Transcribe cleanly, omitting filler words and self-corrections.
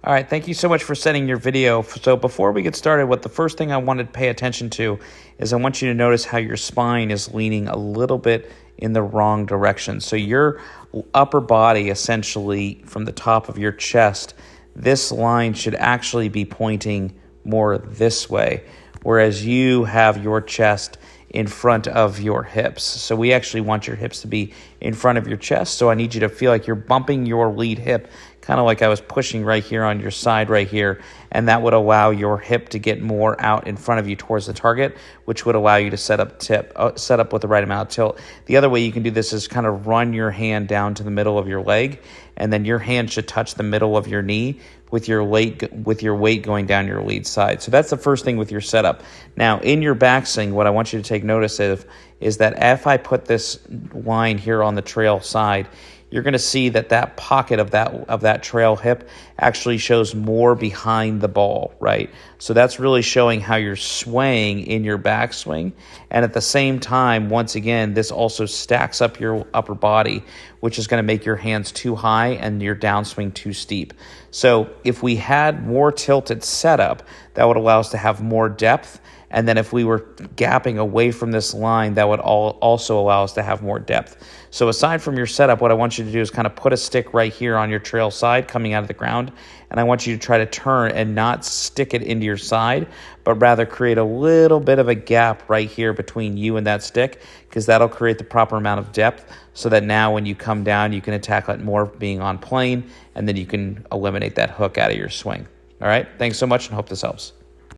All right, thank you so much for sending your video. So before we get started, the first thing I wanted to pay attention to is I want you to notice how your spine is leaning a little bit in the wrong direction. So your upper body, essentially from the top of your chest, this line should actually be pointing more this way, whereas you have your chest in front of your hips. So we actually want your hips to be in front of your chest. So I need you to feel like you're bumping your lead hip, kind of like I was pushing right here on your side right here. And that would allow your hip to get more out in front of you towards the target, which would allow you to set up with the right amount of tilt. The other way you can do this is kind of run your hand down to the middle of your leg, and then your hand should touch the middle of your knee with your weight going down your lead side. So that's the first thing with your setup. Now, in your backswing, what I want you to take notice of is that if I put this line here on the trail side, you're going to see that that pocket of that trail hip actually shows more behind the ball, right? So that's really showing how you're swaying in your backswing. And at the same time, once again, this also stacks up your upper body, which is going to make your hands too high and your downswing too steep. So if we had more tilted setup, that would allow us to have more depth. And then if we were gapping away from this line, that would also allow us to have more depth. So aside from your setup, what I want you to do is kind of put a stick right here on your trail side coming out of the ground. And I want you to try to turn and not stick it into your side, but rather create a little bit of a gap right here between you and that stick, because that'll create the proper amount of depth so that now when you come down, you can attack it more being on plane, and then you can eliminate that hook out of your swing. All right, thanks so much and hope this helps.